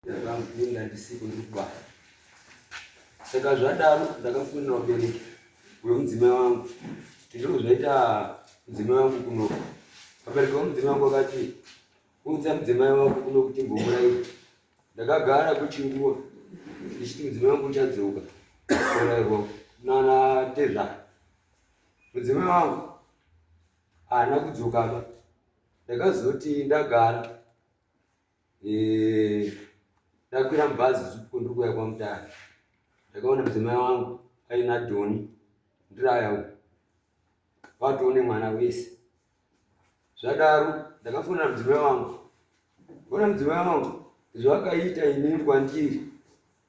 ndakamupinda ndisiku ndikubara. Saka zvadaro ndakafonera ubereki hwemudzimai wangu ndinozvaita mudzimai wangu kuno. Abereki wemudzimai wangu akati udza mudzimai wako kuno kuti mbomuraira. Ndakagara kuchinguwa ndichiti mudzimai wangu uchadzoka kurairwa nana tezvara. Mudzimai wangu haana kudzokaba. Ndakazoti ndagara ndakwira mubhazi zuku ndikuya kwaMutare. Ndakaona mudzimai wangu aina dhoni ndiraya vatone mwana wese. Zvadaro ndakafonera mudzimai wangu. Ona mudzimai wangu zvawakaita inini kwandiri.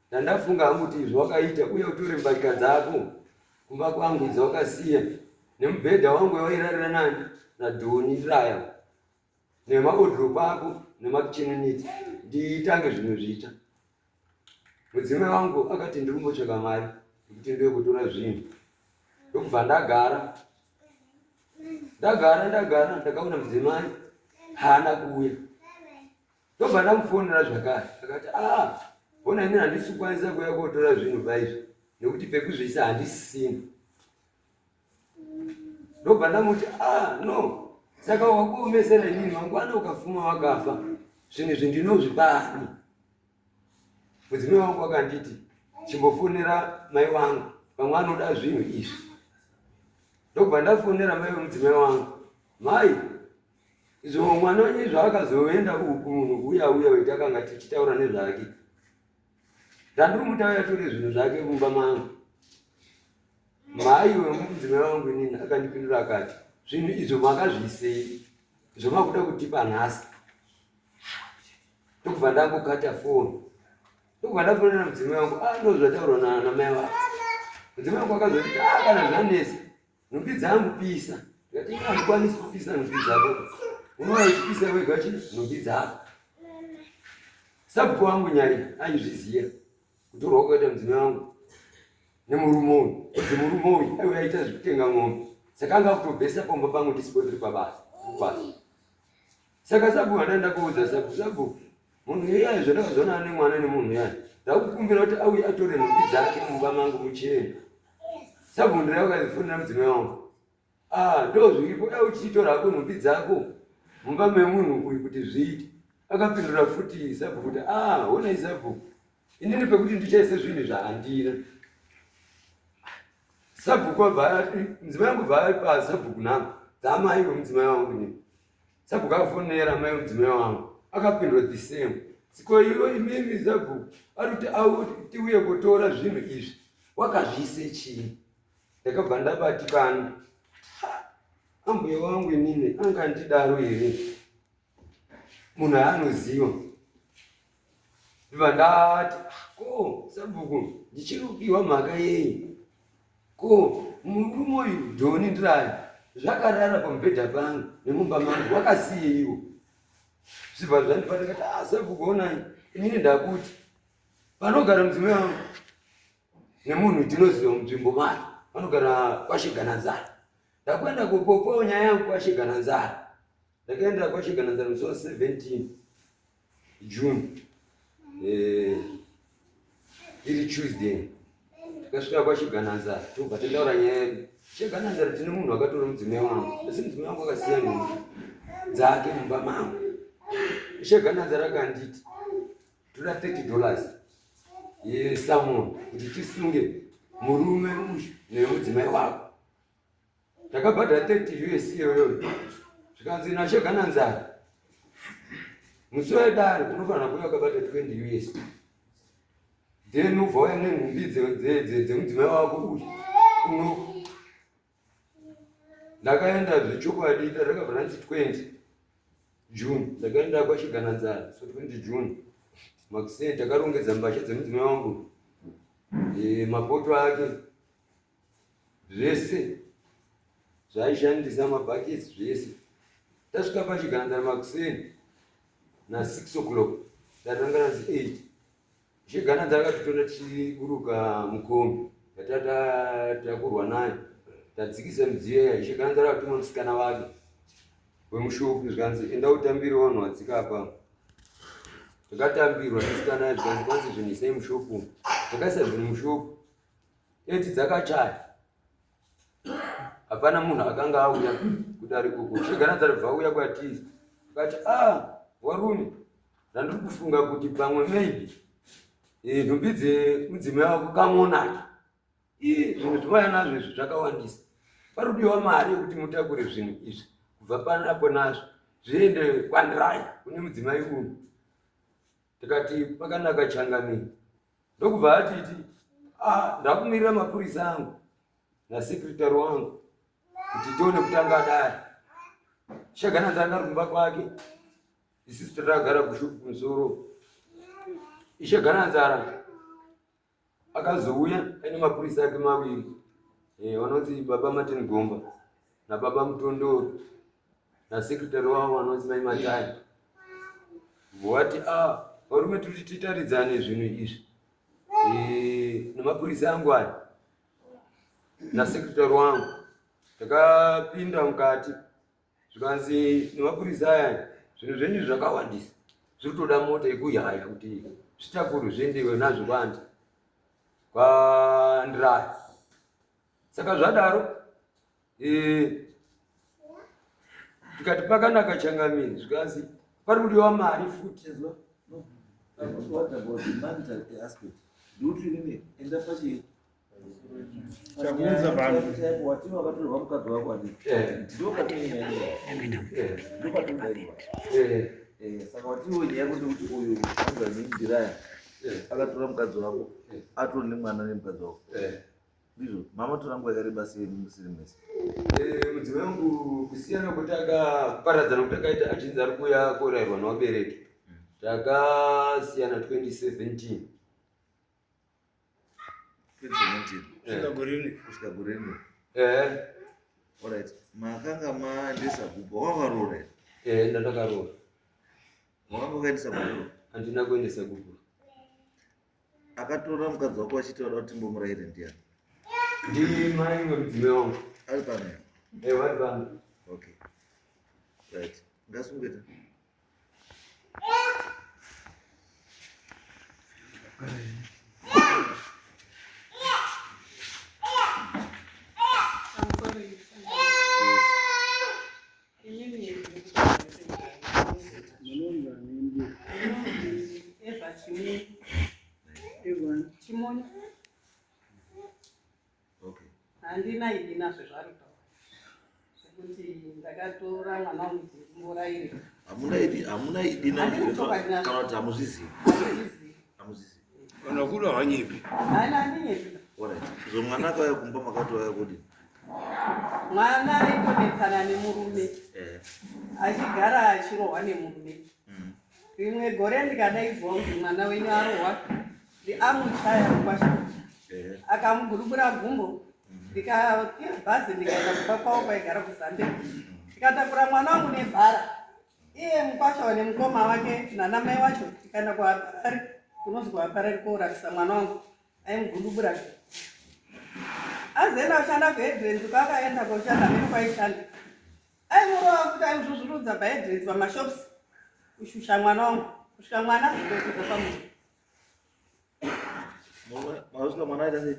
Ndandafunga hangu kuti zvawakaita uye utore mbatya dzako kumba kwangu dzawakasiya nemubhedha wangu wairarira nani nadhoni ndiraya nemaodhoropu ako nemakicheni ndiitange zvinozviita. Mudzimai wangu akati ndiri kumbotsvaka mari yekuti ndiwe kutora zvinhu. Ndokubva ndagara ndakaona mudzimai haana kuuya. Ndobva ndamufonera zvakare akati bona inini handisi kukwanisa kuuya kotora zvinhu paizvi nekuti pekuzviisa handisisina. Ndobva ndamuti no, saka wakuomesera inini mangwana ukafuma wakafa zvinhu izvi ndinozvibani. Mudzimai wangu akanditi chimbofonera mai wangu pamwe anoda zvinhu izvi. Ndobva ndafonera mai wemudzimai wangu. Mai, izvo mwana wenyu zvaakazoenda uku munhu uya wetakanga tichitaura nezvake. Ndandiri mutauya tore zvinhu zvake mumba mangu. Mai wemudzimai wangu inini akandipindura akati zvinhu izvo makazviisei? Izvo makuda kutipa nhasi. Ndokubva ndangokata foni. Ndokubva ndafonera mudzimai wangu ndozvataurwa namai wako. Mudzimai wangu akazoti kana zvanesa nhumbi dzangu pisa. Ndikati handikwanisi kupisa nhumbi dzako. Unova uchipisa wega nhumbi dzako. Sabhuku wangu nyari aizviziva kutorwa kwakaita mudzimai wangu nemurume uyu. Kuti murume uyu aiuya aita zvekutenga ng'ombe. Saka anga kutobvesa pamba pangu ndisipo tiri pabasa. Saka sabhuku handaenda koudza sabhuku munhu iyai zvandakazoona nemwana nemunhu iyai ndakukumbira kuti auye atore nhumbi dzake mumba mangu muchena. Sabhuku ndiri akazifonera mudzimai wangu. Ndozviripo dai uchitora hako nhumbi dzako mumba memunhu uyu kuti zviite. Akapindura futi sabhuku kuti honai sabhuku inini pekuti ndichaise zvinhu zvahandira. Sabhuku mudzimai wangu bva pa sabhuku nangu dzamai wemudzimai wangu inini. Sabhuku akafonera mai wemudzimai wangu akapindura the same. Siko iwe imimi sabhuku ari tiuye kutora zvinhu izvi wakazviise chii? Ndakabva ndabatikana. Ambuya wangu inini anga ndidaro here munhu haanoziva. Ndibva ndati sabhuku ndichirukiwa mhaka yei? Murume uyu dhoni ndiraya zvakarara pamubhedha pangu nemumba mangu wakasiyeiwo. Zvibva zvandipata ndikati sabhuku onai inini ndakuti panogara mudzimai wangu nemunhu ndinoziva munzvimbo mari vanogara kwaShigananzara. Ndakwenda kupopawo nyaya yangu kwaShigananzara. Ndakaenda kwaShigananzara musi wa17 June iri Tuesday. Ndakasvika kwaShigananzara tobva tandaura nyaya yedu. Shigananzara tine munhu akatora mudzimai wangu asi mudzimai wangu akasiya nhumbi dzake mumba mangu. Shigananzara akanditi toda $30 yesamoni kuti tisunge murume uyu nemudzimai wako. Ndakabhadhara $30 iyoyo. Zvikanzi naShigananzara musi wedare unofanira kuuya wakabhadhara $20. Then ubva uya nenhumbi dzemudzimai wako uyu uno. Ndakaenda zvechokwadi ndakabva ndanzi 20 June ndakaenda kwaShigananzara. So 20 June makuseni takarongedza mbasha dzemudzimai wangu mapoto ake zvese zvaishandisa mabhaketsi zvese. Tasvika paShigananzara makuseni na6 o'clock tatanga nanzi 8. Shigananzara akatitora tichiburuka mukombe yatatakurwa nayo tadzikisa midziyo yayo. Shigananzara akatuma musikana wake wemushopu zvikanzi enda utambire vanhu vadzika apa. takatambirwa tisikana zvikanzi kwanzi zvinisei mushopu, takaisa zvinhu mushopu eti dzakachaya. Hapana munhu akanga auya kudari kuko. Sheganadzara bva kwatiri akati warume, ndandiri kufunga kuti pamwe maybe nhumbi dzemudzimai wako kamonaki. Zvinhu zvimaya nazvo izvi zvakawandisa. Parudiwa mari yekuti mutakure zvinhu izvi kubva panapo nazvo zviende kwandirai kune mudzimai uyu. Tikati pakanaka Changamire. Ndokubva atiti ndakumirira mapurisa angu nasekretari wangu kuti tione kutanga dai. Shaganadzara ari kumba kwake, isusu takagara kushuku kumusoro. Shaganadzara akazouya aine mapurisa ake maviri, vanonzi baba Martin Gomba nababa Mutondoro nasekretari wavo vanonzi mai Matai. Voti varume tiri titaridzane zvinhu izvi nemapurisa angu aya nasekretari wangu. Takapinda mukati zvikanzi nemapurisa aya zvinhu zvenyu zvakawandisa, zviri kutoda mota yekuyaya kuti zvitakuru zviendewe nazvo kwandirai. Saka zvadaro tikati pakanaka Changamire, zvikanzi pari kudiwa mari futi. What about the monetary aspect? Do you really end up as chakunza vanhu wati wakatorwa mukadzi wako ati saka watiwo nyaya kuti uyu anga nindiraya akatora mukadzi wako atori nemwana nemukadzi wako ndizvo mama torangwa yakareba sei musiri mese. Mudzimai wangu kusiyana kuti akaparadzana kuti akaita achinzi ari kuuya korayirwa nevabereki, takasiyana 2017. kusvika gore rimwe. Alright, makanga maendesa kubva wakaroora here? Ndandakaroora. Makanga ukaendesa kubva? Handina kuendesa kubva. Akatora mukadzi wako achitaura kuti mbomurayire ndiani? Ndimai wemudzimai wangu. Ari pano? Vari pano. Okay. Right. Ngasungeta. Handina idina zvezvari kutaura zvekuti ndakatora mwana wangu kumurayira. Hamuna idina kana kuti hamuzvizivi? Hamuzvizivi. kana kuti havanyepi. Handinyepi. Alright. So mwana akauya kumba makatouya kudini? Mwana aitonetsana nemurume achigara achirohwa nemurume. Rimwe gore ndikadaidzwa kuti mwana wenyu arohwa, amuchaya mukwasha, akamugurugura gumbo. Ndikakwira bhazi ndikaenda kumba kwavo kwaigara kuZambia. Ndikatakura mwana wangu nebhara, iye mukwasha nemukoma wake nanamai wacho tikaenda kuHarare, kunonzi kuHarare koorafisa mwana wangu, aimugurugura. Azoenda kushanda kuHeadlands, kwaakaenda koshanda mene kwaishanda. Aimurova kuti aimuzvuzvurudza paHeadlands pamashops kushusha mwana wangu, kusvika mwana azototidza pamunhu. Mazvika mwana aita sei?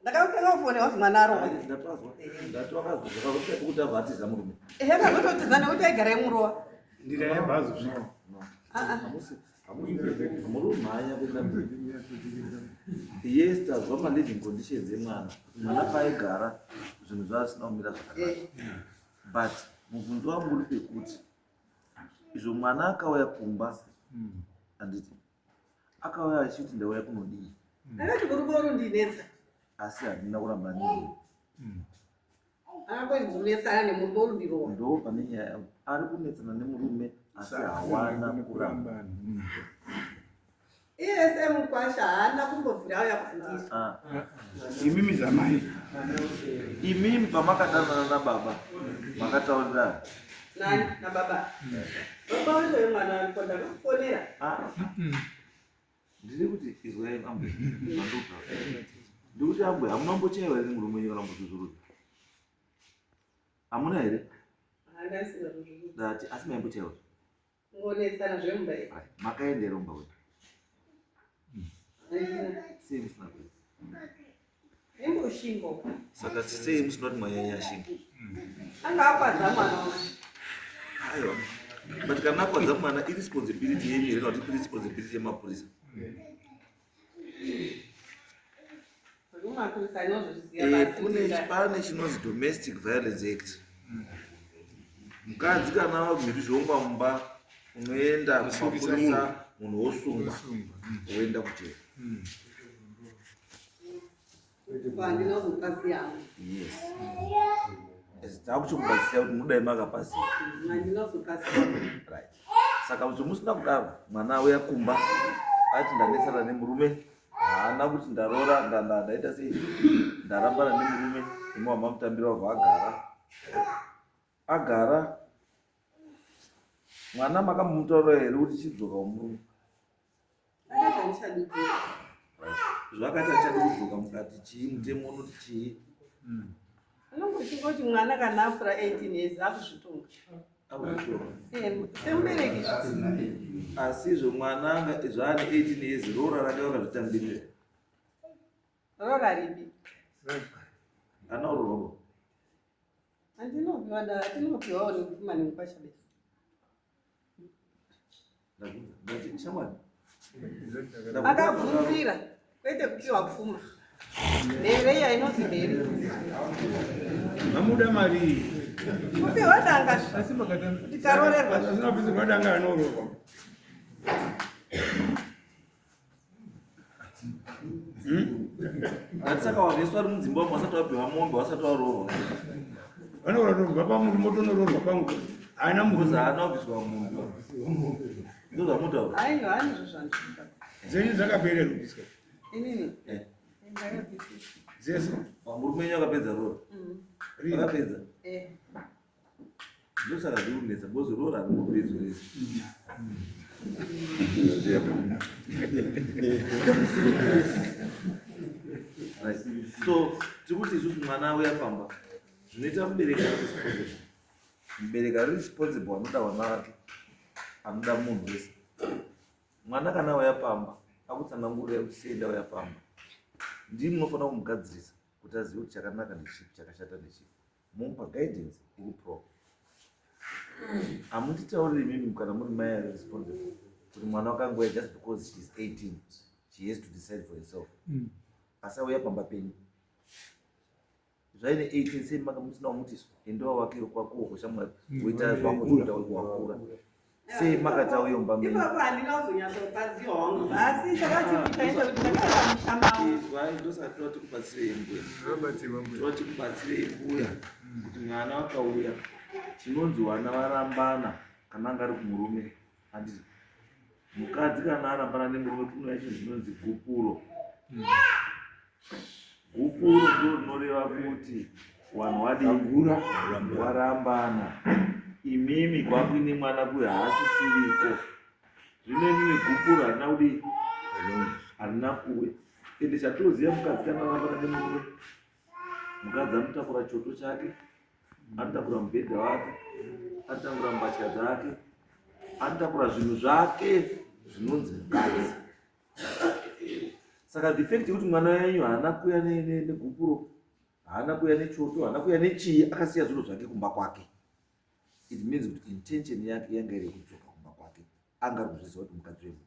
Ndakatanga kufonewa kuti mwana arohwa. Ndatwakazwa kuti abva atiza murume. Akazototiza nekuti aigara imurova. Ndikayabhazi kusvika. Murume haanya kuenda yes, tazwa maliving conditions emwana. Mwana paaigara zvinhu zvaasina kumira zvakanaka. But mubvunzo wangu uri pekuti izvo mwana akauya kumba handiti akauya achiti ndauya kunodii. Akati kurundinetsa. Asi handina kuramba ndii. Akamboinzunetsana nemurume ndirowa. Ndo pane nyaya yangu. Ari kunetsana nemurume asi hawana kuramba. Iye semukwasha haana kumbobvira auya kwandiri. Imimi zamai. Imimi pamakadanana nababa makataurirana. Nani nababa? Baba wacho mwana wako ndakakufonera. Ndiri kuti izwai ambe. Ndikuti ambe hamunambochaiwa here murume wenyu kana muzvuzvurudza? Hamuna here? Handasina kuzvuzvurudza. Ndati asi maimbochaiwa. ngonetsana zvemumba makaendera umba wedu sei musina kuenda imboshingo saka sei musina kuti mwanyanya shinga anga akwadza mwana wake aiwa but kana akwadza mwana iresponsibility yenyu here kana kuti iresponsibility yemapurisa pane chinonzi domestic violence act mukadzi kana wagumiri zvomba mumba unoenda kumapurisa munhu wosungwa woenda kujeri yes takuchikubatsira kuti mudai makapasi right saka kuti musina kudaro mwana auya kumba ati ndanetsana nemurume haana kuti ndarora ndaita sei ndarambana nemurume imwe wamamutambira wabva agara mwana makamutaura here kuti chidzoka umurume zvakati achada kudzoka mukati chii mutemo unoti chii anongochingoti mwana kana afura 18 years akuzvitonga semubereki asizvo mwana zvaane 18 years rora rake vakazvitambirira rora ripi anaurororo andinopiwawo nekufumani mukwashabesa shamwari akabvunzira kwete kupiwa pfuma mhereya inonzi mhere mamuda mari kupiwa danga tikarorerwa asinapinzirwa danga anororwa atisaka waveswa ari mudzimba wamo wasati wabhiwa mombe wasati warorwa vanoratobva pamuntu motonororwa pangu haina mukuzi haana wabviswa mombe ndo zvamutaura ainizvo zvandiita dzenyu dzakapererukiswa inini dzese murume wenyu akapedza rora akapedza ndosaka zvikunetsa bozi rora rinopedzwa rese so tikuti isusu mwana auya pamba zvinoita mubereki responsible mubereki ari responsible anoda vana vake anoda munhu wese mwana kana auya pamba akutsanangurira kuti seenda auya pamba ndii munofanira kumugadzirisa kuti azive kuti chakanaka ndechipi chakashata ndechipi mupa guidance iri pro hamutitauriri mimi kana muri mai ari responsible kuti mwana wakangoya just because she is 18 she has to decide for herself asi auya pamba penyu zvaine 18 sei musina kumutiso endowa wake kwakuwo kushamwari woita zvakutoita wakura sei makati auya mumba menyu ipapo handina kuzonyatsokaziwa wangu asi chakachitaita kuti ndakaita ndosaka toda tikubatsirei mbuya toda tikubatsirei mbuya kuti mwana wakauya chinonzi vana varambana kana anga ari kumurume handiti mukadzi kana arambana nemurume kunouya chinhu chinonzi gupuro gupuro ndo rinoreva kuti vanhu vadingura varambana imimi kwakuine mwana kuyo haasisiriko zvino imimi gupuro harina kudi harina kuwe ende chatoziva mukadzi kana arambana nemurume mukadzi anotakura choto chake anotakura mubhedha wake anotakura mbatya dzake anotakura zvinhu zvake zvinonzi mukadzi saka defect yekuti mwana wenyu haana kuya negupuro haana kuya nechoto haana kuya nechii akasiya zvinhu zvake kumba kwake it means kuti intention yake yanga iri kudzoka kumba kwake anga ari kuzviziva kuti mukadzi wenyu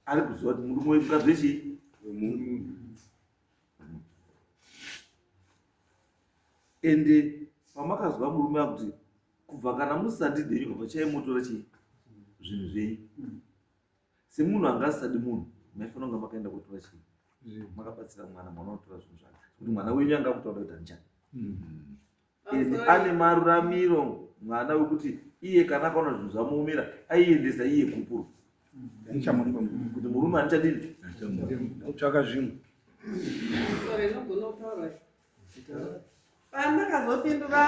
ari kuziva kuti murume wemukadzi wechii ende pamakazwa murume akuti kubva kana musati denyu kubva chaimutora chii zvinhu zvenyu semunhu anga asisadi munhu maifanira kunga makaenda kutora chii makabatsira mwana unotora zvinhu zvake kuti mwana wenyu anga kutaura kuti handichani ende ane maruramiro mwana wekuti iye kana akaona zvinhu zvamuomera aiendesa iye kupuro kuti murume handichadini utsvaka zvimwe pandakazopindura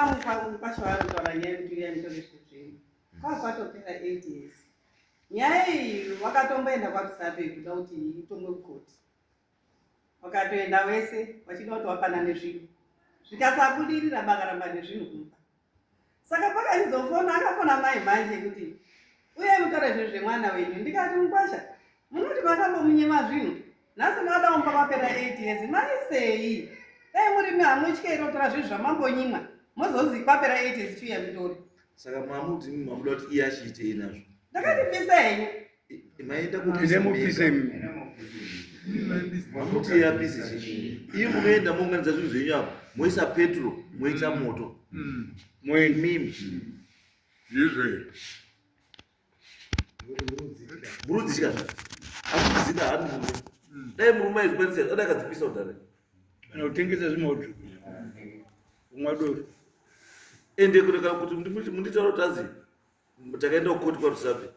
mukwasha varikutaura nyaya yekuti uya nditore zvezvenyu kwakwatopera 8 years nyaya iyi wakatomboenda kwakusabe kuda kuti itongwe kukoti wakatoenda wese wachida kuti wafanane nezvinhu zvikasabudirira vakaramba nezvinhu kumba. Saka pakandizofona akafona mai manje kuti uye mutore zvinhu zvemwana wenyu. Ndikati Mukwasha, munoti makambomunyema zvinhu, nhasi madaumba mapera 8 years, maisei? Dai muri hamutyairo tora zvinhu zvamambonyimwa mozozi papera 8 years chiuya mutori. Saka mamuti mamuda kuti iye achiite inazvo. Ndakatipisa henyu. Maenda ndemupise mamuti yapise chii. Iyo munoenda mounganidza zvinhu zvenyu apo, moisa petro, moisa moto. Mimi. izve Murudzika zva. Akudzika hanu murume. Dai murume aizikwanisa dai akadzipisa kudhara. kana kutengesa zvimauto kumwa doro Ende kureka kuti munditaura kuti azi takaenda kukoti kwaRusape.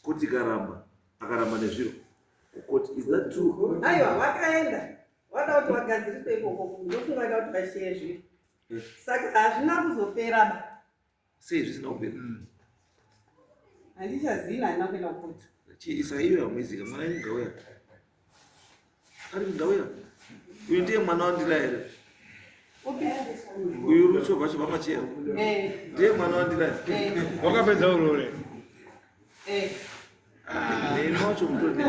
Kuti akaramba nezviro. Kukoti, is that true? Aiwa, wakaenda. Wada kuti wagadziriswe ikoko ndofunga kuti vashiye zviro. Saka hazvina kuzopera ba. Sei zvisina kupera? Handichazivi handina kuenda kukoti. Isa iyo yamwezika mwana wenyu Gawera. Ari kuGawera. Uyu ndiye mwana wandira here. Upi? Uyu ruchovha chevamachero. Ndiye mwana wandira here. wakapedza urore Nemi wacho mutori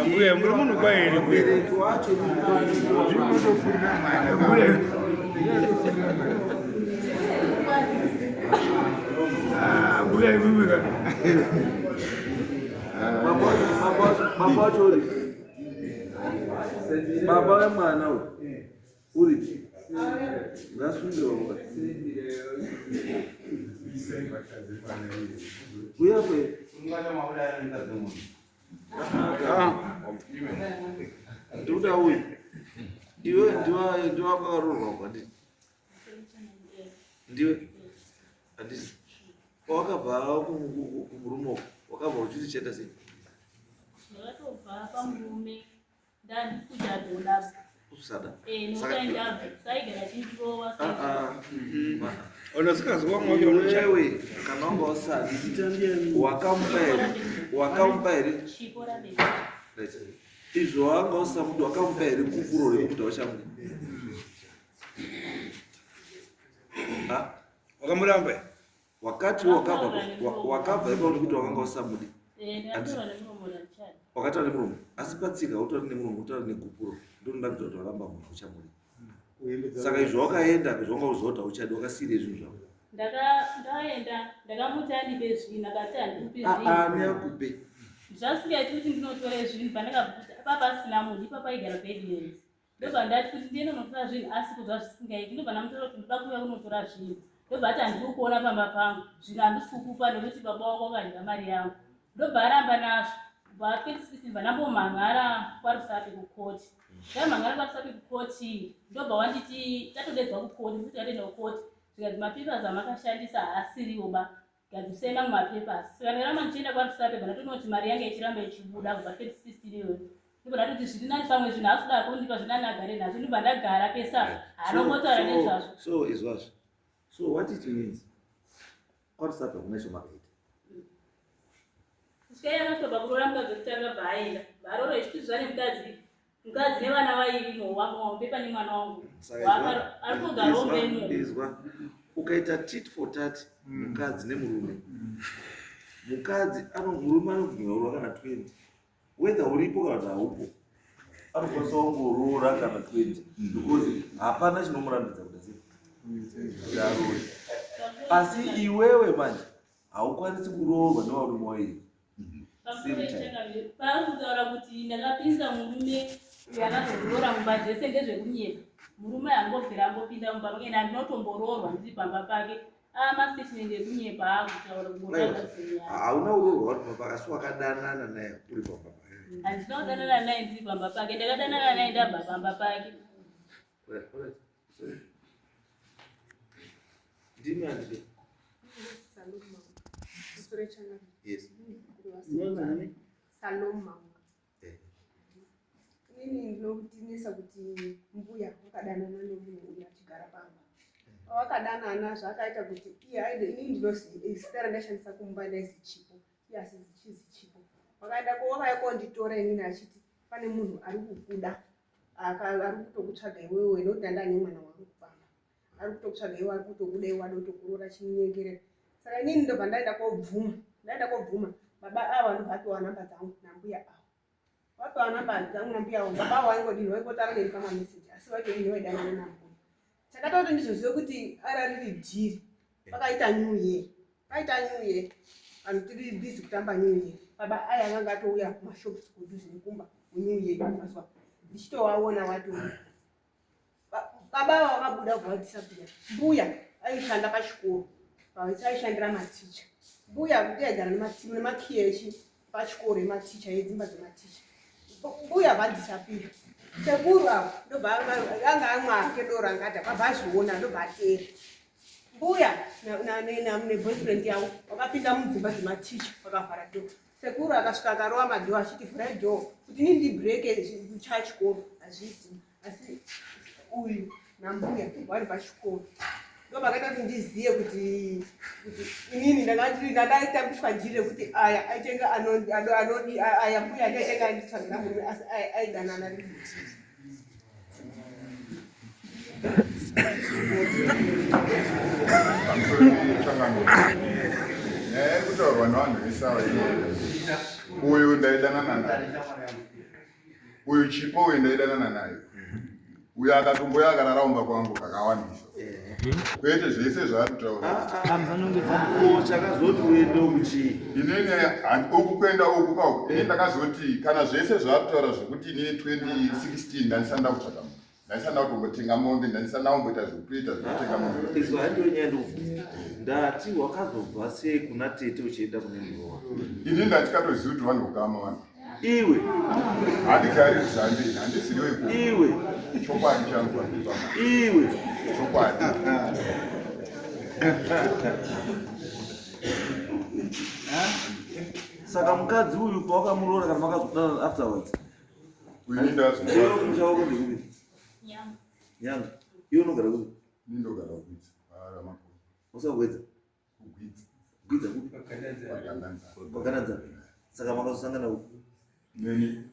mbuya muri munhu kwairi mubereki wacho mbuya imimika baba wacho uri baba wemwana uri ngasungiwa uyape ndikuda uyu iwe ndiwakaroorwa kwandii ndiwe handisi pawakabva kumurumoko wakabva uchiti chaita sei? Ndakatobva pamurume ndandikuchadonaba usada saigara chindirova unosikazwa mwacho wewe kana wanga usadi wakamupa here chipo rabeka izvo wanga usamudi wakamupa here kufuro rekuti wachamudi wakamuramba wakati wakabva ipauri kuti wakanga usamudi ndakatora nemuromo ranchadi wakataura nemuromo asi patsika utori nemuromo utori negupuro ndonoda kuti waramba munhu uchamudi saka izvo wakaenda zvonga uzota uchadi wakasiyire zvinhu zvavo ndaenda ndakamuti andipe zvinhu akati handikupi ani akupe zvasikaiti kuti ndinotore zvinhu pandakabvuta papasina munhu ipa paigara bedlands ndobva ndati kuti ndiende unotora zvinhu asi kuzva zvisingaiti ndobva ndamutaura kuti ndoda kuuya kunotora zvinhu ndobva ati handiri kuona pamba pangu zvinhu handisi kukupa nekuti baba wako wakadya mari yangu ndobva aramba nazvo kubva 2016 bva ndambomhan'ara kwaRusape kukoti ndamhan'ara kwaRusape kukoti ndobva wanditi tatodedzwa kukoti ndikuti tatoenda kukoti zvikati mapepasi amakashandisa haasiriwo ba gadzisai mamwe mapepasi saka ndaramba ndichienda kwaRusape bva ndatonoti mari yangu ichiramba ichibuda kubva 2016 iyoyo ndobva ndatoti zviri nani pamwe zvinhu asikuda kundipa zvinani agare nazvo ndobva ndagara pesa hanombotaura nezvazvo so izvazvo so what it means kwaRusape hakuna chomakaita Skai akatobva kuroora mukadzi wekutanga bva aenda varoro ichiti zvane mukadzi nevana vairi mapepa nemwana wangu ari kugarawo mbemu ukaita tit for tat mukadzi nemurume mukadzi murume anobvumirwa kana 20 whether uripo kana kuti haupo anokwanisa wangoroora kana 20 because hapana chinomurambidza kuti darori asi iwewe manje haukwanisi kuroorwa nevarume vairi paakutaura kuti ndakapinza murume uyo akazoroora mumba zvese ndezvekunyepa murume hangobvira angopinda mumba make ndinotomboroorwa ndiri pamba pake amastatement ekunyepa akutaura hauna uroorwa pamba pake asi wakadanana naye uri pamba pake handina kudanana naye ndiri pamba pake ndakadanana naye ndabva pamba pake ndimi handide yes Saloma. Inini ndinokutinisa kuti mbuya wakadanana nemunhu uyo achigara pamba. Wakadanana zvakaita kuti inini ndinozita randashandisa kumba ndaizi chipo. Iye asizi chipo. Wakaenda kwawakaikonditora inini achiti pane munhu ari kukuda. ari kutokutsvaga iwewe nokuti andani mwana wari kufamba ari kutokutsvaga iwe ari kutokuda iwe adotokurora chinyengerera. Saka inini ndobva ndaenda kobvuma baba ava ndobva atowa namba dzangu nambuya avo watowa namba dzangu nambuya avo baba avo vaingodini vaingotaura neni pamameseji asi vaitoini vaidanana nambuya. Chakatoti ndizozive kuti ara riri dhiri pakaita new year vanhu tiri busy kutamba new year baba aya akanga atouya kumashops kudhuze nekumba munew year mazuva ndichitovaona vatouya baba ava vakabuda kubva vadisapira. Mbuya aishanda pachikoro aishandira maticha. Mbuya kuti aigara nemakiyechi pachikoro ematicha edzimba dzematicha. Mbuya vadisapira. Sekuru avo ndobva anga amwake doro angati baba azviona ndobva atera. Mbuya neboyfriend yavo vakapinda mudzimba dzematicha vakavhara dho. Sekuru akasvika akarova madho achiti vhurai dho kuti nini ndibhureke chachikoro hazviiti asi uyu nambuya vari pachikoro ndobvakaita kuti ndizive kuti inini ndakaitambiswa njiri rekuti aya aitenga anodi aya mbuya ndaitenga anditsvagira murume asi aidanana rikuti kutaurwa nevanhu vesawa uyu ndaidanana naye uyu chipo uyu ndaidanana naye uyu akatomboya akararaumba kwangu kakawandisa kwete zvese zvaarikutaura chakazoti uende uchii inini uku kuenda uku kauku ini ndakazoti kana zvese zvaarikutaura zvekuti inini 2016 ndandisanda kutsvaka munhu ndandisanda kutombotenga mombe ndandisanda kumboita zvekuita zvekutenga mombe izvo handonyandovhuma ndati wakazobva sei kuna tete uchienda kune murova inini ndandisikatozivi kuti vanhu kukama vanhu iwe handigari kuzambeni handisiyo ipo iwe chokwadi changu iwe chokwadi saka mukadzi uyu pawakamuroora kana makazodana afterwards uyu ndazomusha ndekupi nyanga iwe unogara kupi nindogara kugwidza ramakuru usagwedza kugwidza gwidza kupi pakananza saka makazosangana kupi neni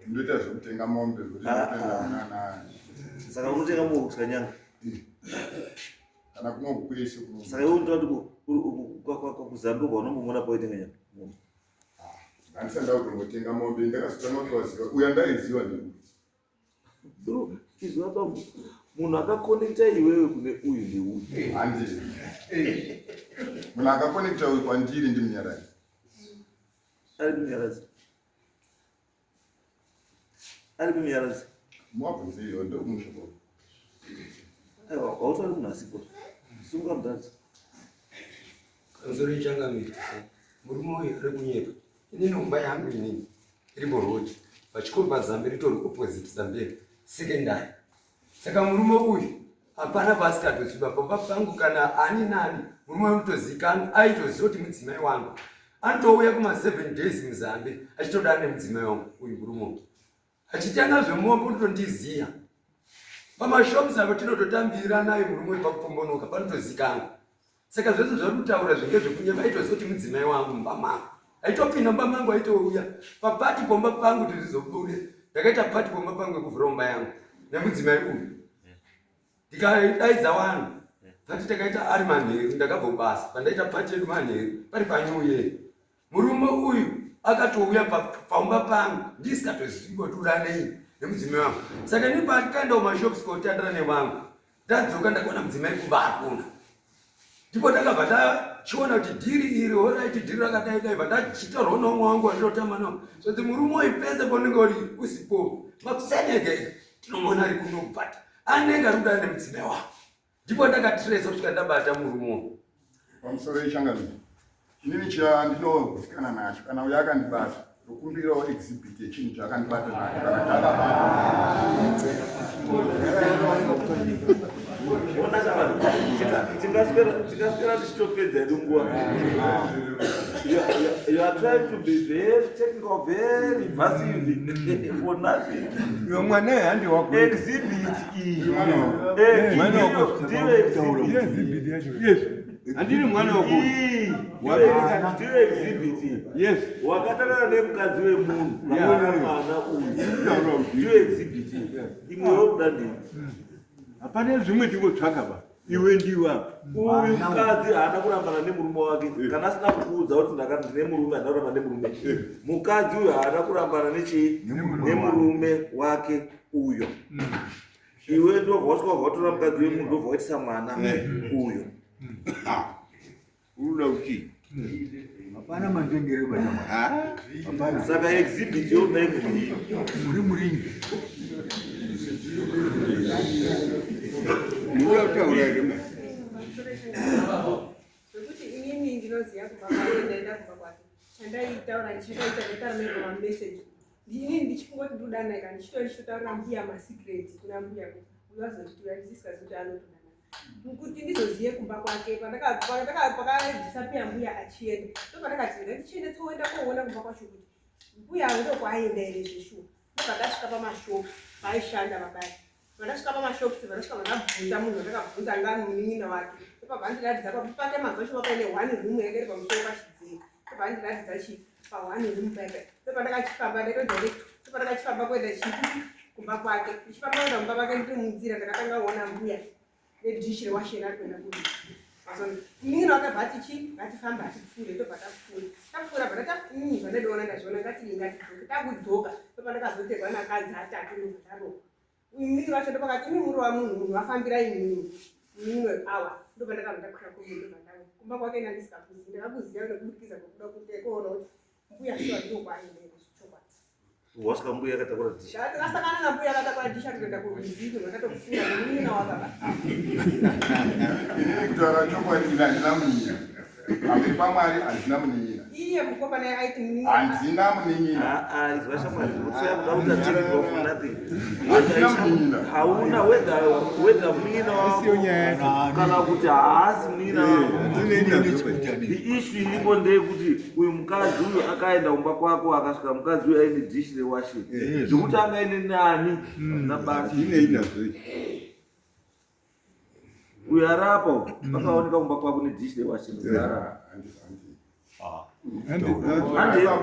ndoita zvekutenga mombe saka unotenga mombe kusvika nyanga kana kuno kwese saka iwe ndoti kuzambia kwaunombomona paitenga nyanga handisanda kutombotenga mombe ndakazotanga kutovaziva uya ndaiziva nekuti chiziva bambo munhu akakonekta iwewe kune uyu ndeuyu handii munhu akakonekta uyu kwandiri ndimunyaradzi ari munyaradzi ari munyaradzi muwabvunzeiyo ndokumusvoko aiwa wautori munhu asipo sunga mudhadzi kamusoro ichangamiri murume uyu ari kunyepa ini nhomba yangu inini iri murodi pachikoro pazambe ritori opposite zamberi sekendari saka murume uyu hapana pasikatoziva pamba pangu kana ani nani murume unotozikanwa aitoziva kuti mudzimai wangu anotouya kuma7 days muzambe achitodana nemudzimai wangu uyu murume achitanga zvemombe unotondiziya pamashops avo tinototambira naye murume pakupombonoka panotozikanwa saka zvese zvari kutaura zvinge zvekunyepa aitoziva kuti mudzimai wangu mumba mangu aitopinda mumba mangu aitouya papati pomba pangu tirizobude ndakaita pati pomba pangu ekuvhura mumba yangu nemudzimai uyu ndikadaidza vanhu pati takaita ari manheru ndakabva kubasa pandaita pati yedu manheru pari panyuye murume uyu akatouya paumba pangu ndisikatoziva kuti udanei nemudzimai wangu saka ndipatikaenda kumashops kotandira nevangu ndadzoka ndakaona mudzimai kumba hakuna ndipo ndakabva ndachiona kuti dhiri iri oraiti dhiri rakadaidai bva ndachitaurwa nomwe wangu wandinotamba nawo kuti murume uyu pese paunenge uri usipo makusanegeka tinomona ari kuno but anenge ari kudana nemudzimai wangu ndipo ndakatiresa kusvika ndabata murume pamusoro ichangamiri inini chandinogusikana nacho kana uyo akandibata rokumbirawo exhibit yechinhu chaakandibata nacho tikaswera tichitopedza edu nguva you are trying to be very technical, very massive for nothing. Yo mwana handi wako Exhibit E. mwana wako Ndiwe exhibit. yes andiri mwana wako ndiyo exhibit. Yes. Wakatanana nemukadzi wemunhu vamwana mwana uyu ndiyo exhibit. Imwewo udadini. Hapana zvimwe ndingotsvaka ba. Iwe ndiwa. Uyu mukadzi haana kurambana nemurume wake kana asina kuudza kuti ndakati ndine murume handina kurambana nemurume. Mukadzi uyu haana kurambana nemurume wake uyo. Iwe ndobva wasvika mukadzi wemunhu ndobva waitisa mwana uyo. Unoda kuti hapana manzvengere bana hapana. Saka exhibit yodai muri muringi unoda kutaura here ma zvekuti inini ndinoziva kubva kwaye ndaenda kubva kwake chandaitaura ndataramira mameseji inini ndichikungoti ndodanaka ndichitotaurira mbuya masikireti kuna mbuya uyo wazotituya ndisingazoti anotonana kuti ndizozive kumba kwake pakadisapia mbuya achienda ndopandakati ndichiende tsoenda koona kumba kwacho kuti mbuya ndo kwaaenda here zveshuwa ndopandasvika pamashopu paaishanda mabaya vandasvika pamashopusi vandasvika vandabvunza munhu vandakabvunza ngani munin'ina wake ndopabvandiratidza pake mazoshuva paine 1 room yakairi pamusoro pachidziro ndopabvandiratidza chi pa1 room paipa ndopandakachifamba ndopandakachifamba kuenda chipi kumba kwake ndichifamba kuenda kumba kwake ndiri munzira ndakatanga kuona mbuya nedhishi rewasheni ari kuenda kuri munin'ina wake bva tichi ngatifamba tifure ndobva tafura vandadoona ndazviona ngatigatizoke takudzoka ndopandakazoterwa nakadzi atatu nobva miri wacho ndopakati imi muri wamunhu wafambira inini mimwe awa ndopandakazondakwira kumba kwake nandisikakuzivi ndakakuziva nekubudikiza kwekuda kuona kuti mbuya shuwa ndokwaendere zvichokwadi. Wasvika mbuya akatakura dhisha asakana nambuya akatakura dhisha kutoenda kuruziko rwakatokufura nemunina wakaba kutaura chokwadi ina handina munin'ina pamberi pamwari handina munin'ina iye mukoma naye aiti munin'ina handina munin'ina izwa shamwari zvokutsaya kuda kuti atiriko for nothing handina munin'ina hauna weda munin'ina wako kana kuti haasi munin'ina wako. The issue iripo ndeyekuti uyu mukadzi uyu akaenda kumba kwako akasvika mukadzi uyu aine dhishi rewasheni zvokuti angaine nani nabasa uyu arapa pakaoneka kumba kwako nedhishi rewasheni handewa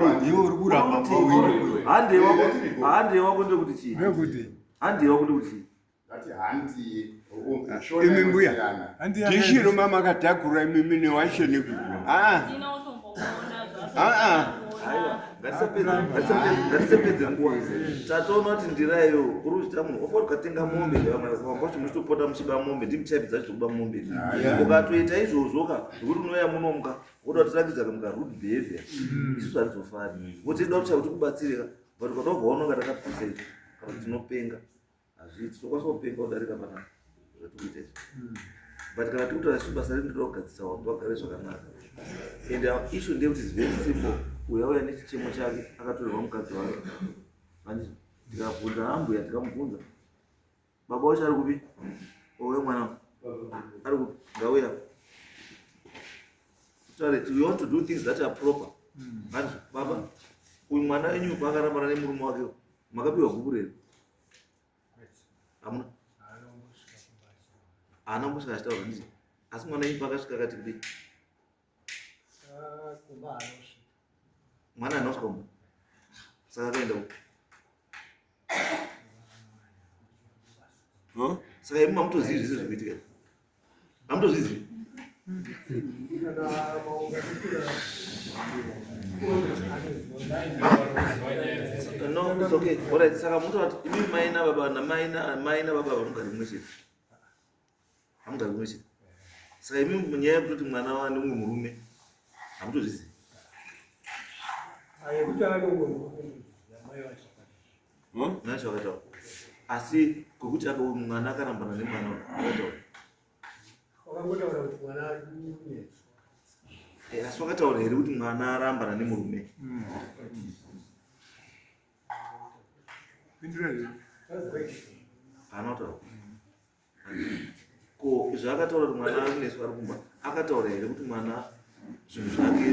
kunde kuti chii handewa kunde kuti chii imi mbuya dhishiro mamakadhakura imimi newasheni ngatisapedze nguva tatoona kuti ndira iyo uri kuchita munhu ofa ukatenga mombe vamwambacho muchitopota muchiba mombe ndimuchaipidza chitokuba mombe ukatoita izvozvoka zvokuti unoya munomuka woda kutirakidza kamuka rude behavior isusu harizofani votida kucha kuti kubatsirika but ukatobva waononga takapisa izvo kana tinopenga hazviti tokwanisa kupenga kudarika panapa zvatikuita izvo but kana tiri kuti asi basa rinoda kugadzisa wangu wagare zvakanaka and issue ndeyekuti is very simple uyauya nechichemo chake akatorerwa mukadzi wake andizvo tikabvunza ambuya tikamubvunza baba wacho ari kupi owe mwana ari kupi ngauya we want to do things that are proper andizvo baba uyu mwana wenyu paakarambana nemurume wake makapiwa guku reri hamuna haana mbosvika achitaura ndizvo asi mwana wenyu paakasvika akati kudii mwana anosvika kumba saka akaenda uko saka imi mamutozivi zvese zvikuitika hamutozvizivi no it's okay alright saka mutoti imi mai nababa hamugari mumwe chete hamugari mumwe chete saka imi munyaya yekutoti mwana wa nemumwe murume hamutozvizivi nacho akataura asi kwekuti mwana akarambana nemwana akataura asi wakataura here kuti mwana arambana nemurume haana kutaura ko zvaakataura kuti mwana ari kuneswa ari kumba akataura here kuti mwana zvinhu zvake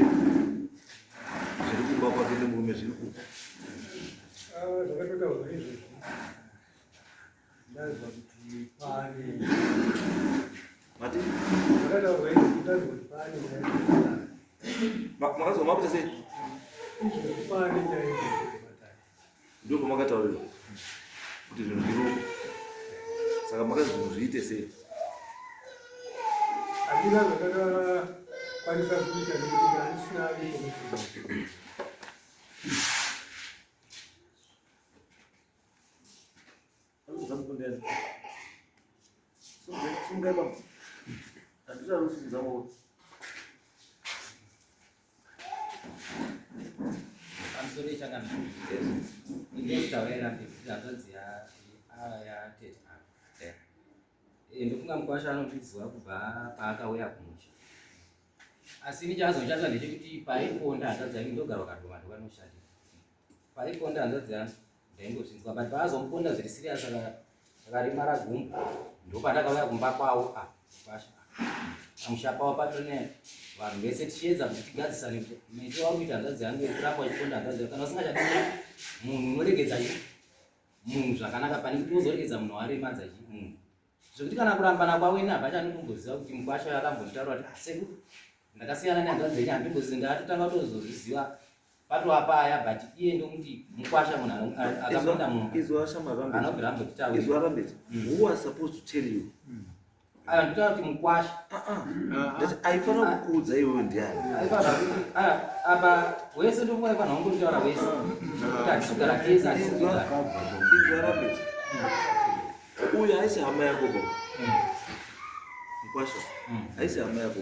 zviri kumba kwake nemurume zviri kupa zvakatotaurwa izvozvi ndazwa kuti pane mati zvakataurwa izvozvi ndazwa kuti pane Makazoma kuti sei? Ndio pamakataurira kuti zvinhu zviruka. Saka makazi zvinhu zviite sei? Hakuna zvakakwanisa kuita nekuti handisina ari. Zamukundeni. Sungai bang. Handisa harus zamu. Amsori chakan. Ini tawaira ndizanzia aya tete. Ndofunga mukwasha anotizwa kubva paakauya kumusha. Asi nichazoshanda ndechekuti paiponda hanzvadzi yangu ndogara wakadoma ndokanoshandira. Paiponda hanzvadzi yangu ndaingozvinzwa but paazomuponda zviri serious akarimara gumba ndopandakauya kumba kwawo kwasha amusha pawo patone vanhu vese tichiedza kuti tigadzisane kuti mete wari kuita hanzvadzi yangu yekurapa wachiponda hanzvadzi yangu kana usingachadi munhu unoregedza munhu zvakanaka pane kuti uzoregedza munhu waremadza munhu zvekuti kana kurambana kwawe nabva chaanotomboziva kuti mukwasha akambonditaura kuti seku ndakasiyana nehanzvadzi yenyu handimbozivi ndatotanga kutozozviziva patova paya but iye ndokuti mukwasha munhu akaponda munhu anobvira ambotitaura. Izwa Rambet, who was supposed to tell you? Aya nditaura kuti mukwasha Aifanira kukuudza iwewe ndiani? apa wese ndofunga aifanira kungonditaura wese kuti hatisogara tese hatisogara. Izwa Rambet, uyu haisi hama yako bo. Mukwasha haisi hama yako.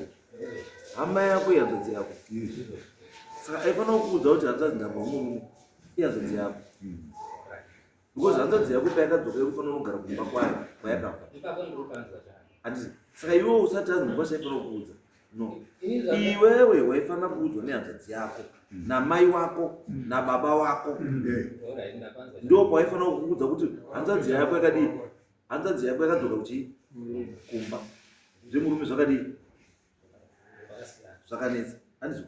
Hama yako ihanzvadzi yako. Saka aifanira kukuudza kuti hanzvadzi ndabva murume ihanzvadzi yako. Because hanzvadzi yako payakadzoka ikufanira kugara kumba kwayo kwayakabva. Handisi. Saka iwewe usati hazi mukwasha aifanira kukuudza. No. Iwewe waifanira kuudzwa nehanzvadzi yako namai wako nababa wako. Ndo pawaifanira kukuudza kuti hanzvadzi yako yakadii. Hanzvadzi yako yakadzoka kuchii? Kumba. Zvemurume zvakadii? Zvakanetsa. Handizvo?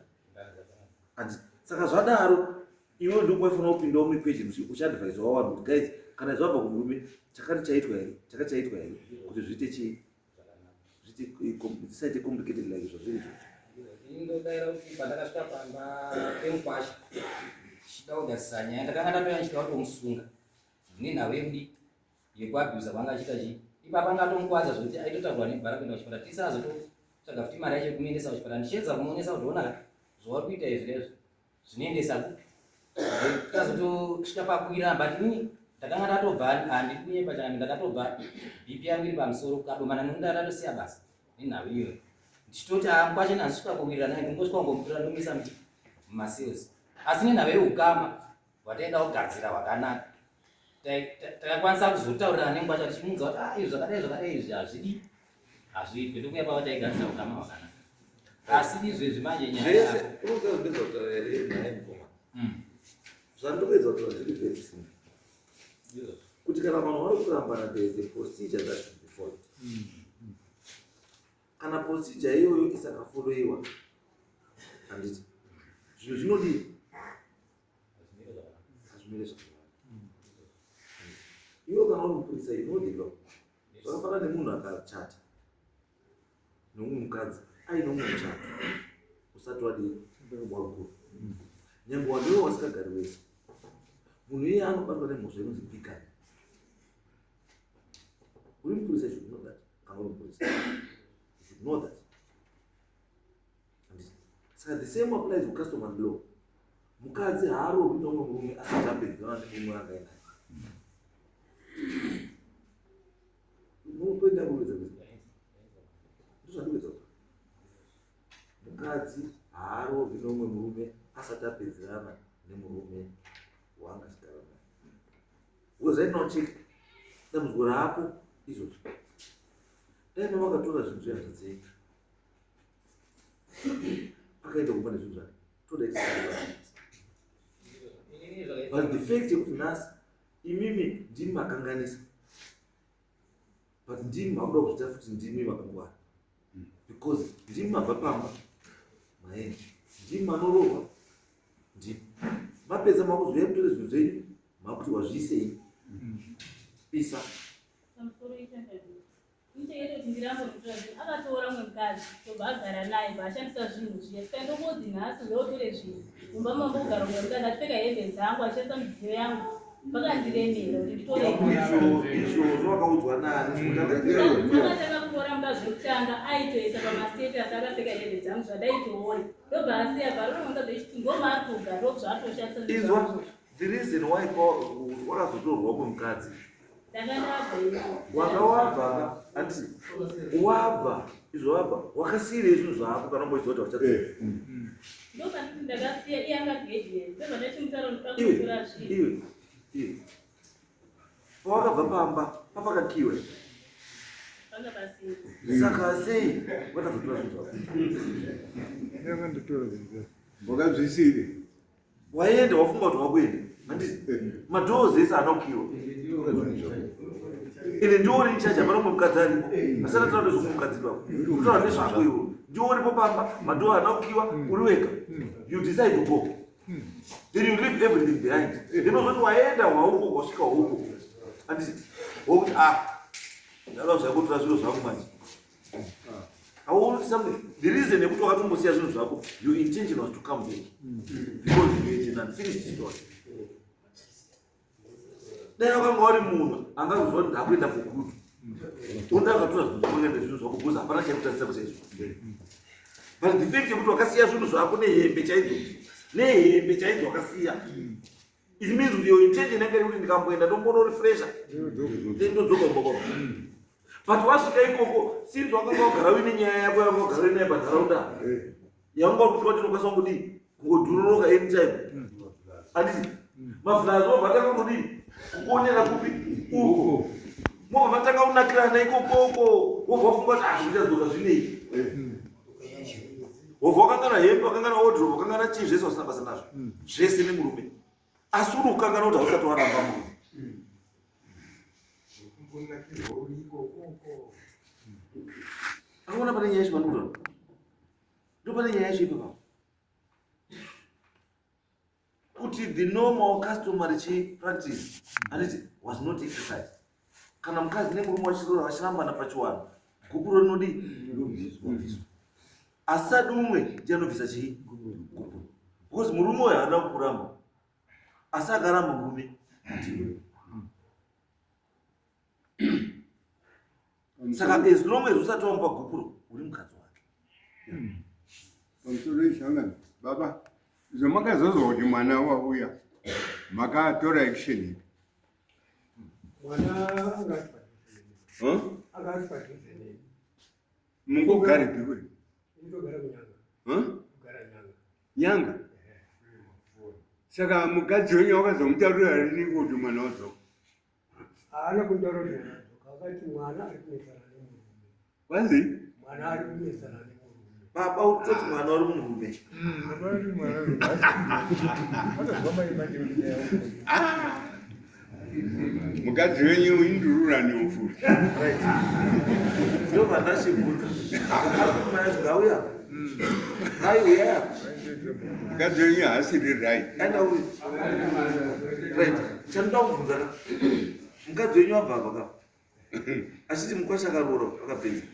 Handisi. Saka zvadaro iwe ndipo waifanira kupindawo muequation uchiadvise wavanhu kuti guys kana zvabva kumurume chakati chaitwa here kuti zviite chii zvisaite complicated like zvazviri Indodaira kuti pandakasvika pamba pemukwasha ndichida kugadzisa nyaya ndakanga ndatoya ndichida kutomusunga nenhau yekudi yekuabhusa kwanga achiita chii ipapa ngatomukwadza zvokuti aitotaurwa nebhara kuenda kuchipatara tisi azototsvaga futi mari yacho yekumuendesa kuchipatara ndichiedza kumuonesa kuti ona zvauri kuita izvezvo zvinoendesa ku takazotosvika pakuwira but inini ndakanga ndatobva handiri kunyepa chakani ndakatobva bp yangu iri pamusoro kadomana nekuda ndatosiya basa nenhau iyoyo ndichitoti mukwasha ndandisvika kuwirira naye ndingosvika kungomupira ndomisa mumasales asi nenhau yeukama hwataida kugadzira hwakanaka takakwanisa kuzotaurira nemukwasha tichimunza kuti izvi zvakadai izvi hazvidi ndokuya pava taigadzira ukama hwakanaka asi izvezvi manje nyaya zvandopedza kuti zviri very simple kuti kana vanhu vari kurambana there is a procedure that should be followed. Kana procedure iyoyo isakafollowiwa handiti zvinhu zvinodii hazvimire zvakanaka. Iwe kana uri mupurisa you know the law. Zvakafanana nemunhu akachata nomumwe mukadzi aine mumwe muchato usati wadii wakuru nyangwe wanewo wasikagari wese munhu iye anobatwa nemhosva inonzi bigani. Uri mupurisa you should know that. Kana uri mupurisa you should know that. Saka the same applies to custom and law. Mukadzi haarohwi nomumwe murume asati apedzana nemumwe akaenda unokwenda kuwedza ndozvandipedza mukadzi haarohwi nomumwe murume asati apedzerana nemurume wanga achigara naye. Because right now check dambudziko rapo izvozvo dai mama akatora zvinhu zvehanzvadzi yenyu akaenda kumba nezvinhu zvake toda itisaiva but the fact yekuti nhasi imimi ndimi makanganisa but ndimi makuda kuzvita futi ndimi makangwara because ndimi mabva pamba maeni ndimi manorohwa ndimi mapedza makuzoya kutore zvinhu zvenyu makuti wazviisei isa muchengete kuti ndirambonotora zvinhu akatora mumwe mukadzi tobva agara naye vaashandisa zvinhu zviye sikaenda mbodzi nhasi zveotore zvinhu mumba mambogara mumwe mukadzi atipfeka hembe dzangu ashandisa midziyo yangu vakandiremera kuti izvo zvakaudzwa nani akatanga kutora muda zvekutanga aitoisa pamastatus akapfeka hembe dzangu zvadaitoona ndobva asiya bvaronomukadzi echiti ngomaari kugara ndozvaatoshandisa izwa the reason why wakazotorwa kwemukadzi wakawabva ati wabva izvo wabva wakasiyire zvinhu zvako kana umboziva kuti wachatse ndopanditi ndakasiya iye angagedhera ndobva ndachimutaura ndikakutora zvinhu iwe pawakabva pamba papakakiwe panga pasina saka sei wakazotora zvinhu zvako wakazvisire waenda wafunga kuti wakuenda madhoo ese anokiwa ine ndiori ichaji hapana mumwe mukadzi aripo asana taura nezvomwe mukadzi wako kutaura nezvako iwo ndioripo pamba madhoo anokiwa uri wega you decide to go then you leave everything behind ndinozoti waenda wauko wasvika huko anditi wokuti ndava zvakutora zviro zvako manje the reason yekuti wakatombosiya zvinhu zvako your intention was to come back because you intention and finish the story dai wakanga wari munhu angaziva kuti ndakuenda kugudu unda akatora zvinhu zvakuenda zvinhu zvako because hapana chaikutarisa kuchaizvo but the fact yekuti wakasiya zvinhu zvako nehembe chaidzo wakasiya it means kuti your intention yanga iri kuti ndikamboenda ndombono refresha ndodzoka mbokoma but wasvika ikoko sinzi wakanga wagara uine nyaya yako yanga wagara uinaye panharaunda yanga uri kuti tinokwanisa kudii kungodhuroroka anytime anditi mavhulazi wobva tanga kudii kukuonera kupi uko mobva matanga unakirana ikokoko wobva wafunga kuti zvichadzoka zvinei wobva wakangana hembe wakangana wodrobe wakangana chii zvese wasina basa nazvo zvese nemurume asi uri kukangana kuti hausati waramba murume akaona pane nyaya yezvimandura ndo pane nyaya yazvo kuti the normal customary practice anditi was not exercised kana mukadzi nemurume wachirora vachirambana pachiwano gupuro rinodi asadi umwe ndianobvisa chii gupuro because murume uyo haada kukuramba asi akaramba murume saka as long as usati wamupa gupuro uri mukadzi wake pamusoro ishangana baba izvo makazozwa kuti mwana wauya makatora action mwana akatipadhuze neni mungogare pikuri ndogara kunyanga kugara nyanga saka mukadzi wenyu wakazomutaurira rini kuti mwana wazoka haana kutaurira akati mwana ari kunesana nemurume wazi mwana ari kunesana nemurume baba utoti mwana uri murume mukadzi wenyu indurura neufuti ndobva ndachibvunza akumaya zvingauya aiuya mukadzi wenyu haasiri right aenda uri right chandoda kubvunzana mukadzi wenyu wabva apa ka achiti mukwasha akaroora akapedza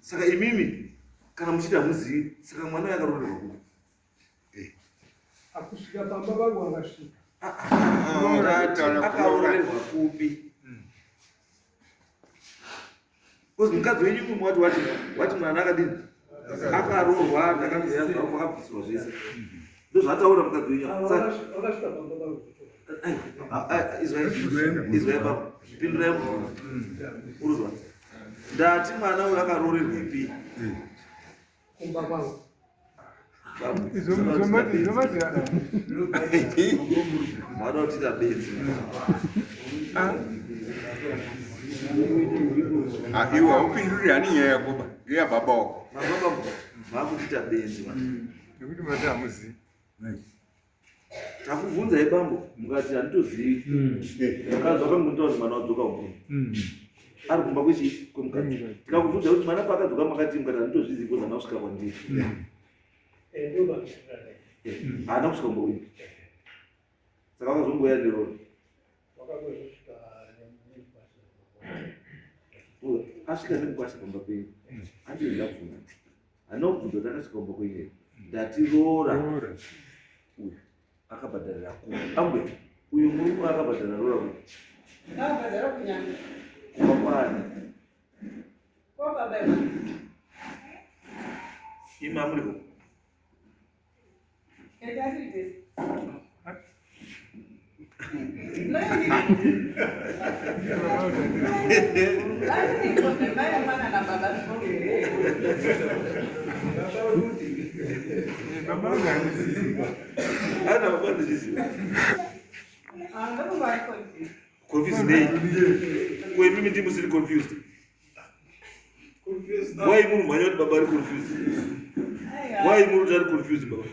saka imimi kana muchiti hamuzivi saka mwana yakaroorerwa kupi akusvika pamba vangu vangasvika akaroorerwa kupi kozi mukadzi wenyu mumwe wati mwana akadini akaroorwa ndakabvisirwa zvese ndozvataura mukadzi wenyu vakasvika pamba vangu izwai baba pindurai mubvunzo uruzwa ndati mwana uyo akaroorerwa ipi kumba kwangu mwana utita bedzi iwe haupinduri hani nyaya yakoba ngeyababa wako mababa maakutita bedzi nekuti mati hamuzivi takubvunzai bambo mukati handitozivi mukadzi wakangotaura kuti mwana wadzoka umweni ari kumba kwemukadzi tikakubvunza kuti mwana paakadzoka makati mukati handitozvizivi kozi hana kusvika kwandiri haana kusvika kumboini saka wakazomboya nerori asvika nemukwasha pamba penyu ati ndabvuna anobvunza kuti akasvika pamba kwenyu ndatiroora uyu akabhadharira kuva ambwe uyu murume akabhadharira roora kuti Ndakabhadhara kunyanga. kuva kwani Kwababa. imamuriko Ekazite. ana babandizisiwa confused nei kwe mimi ndimu siri confused why munhu manya kuti baba ari confused why munhu kuti ari confused baba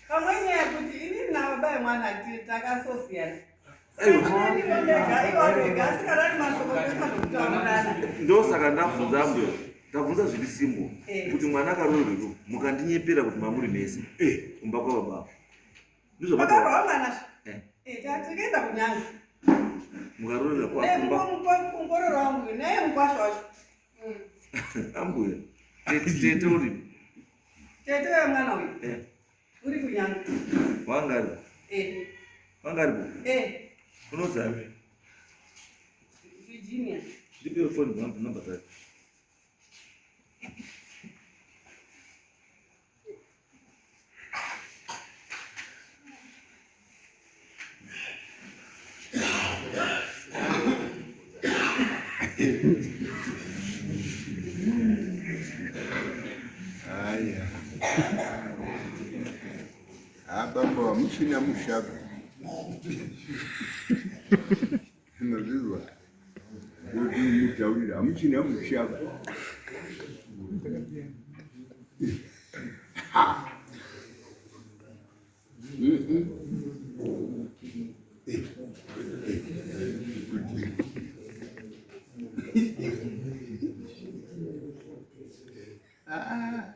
Pamweni yakuti ini nababa emwana takasosiyana. ndosaka ndabvunza ambuyo ndabvunza zviri simbo kuti mwana akaroorwero mukandinyepera kuti mamuri mese kumba kwababa Tikaenda kunyanga. mukaroorera kwakumba Mungororo wangu naye mukwasha wacho. ambuyo tete uri Tete wemwana uyu. Uri kunyanga. wangaripo wangaripo unozami Virginia. ndipewo foni namba dzake haya ababa wamuchina mushaka nazizwa kuti mutaurira amuchina mushaka Ah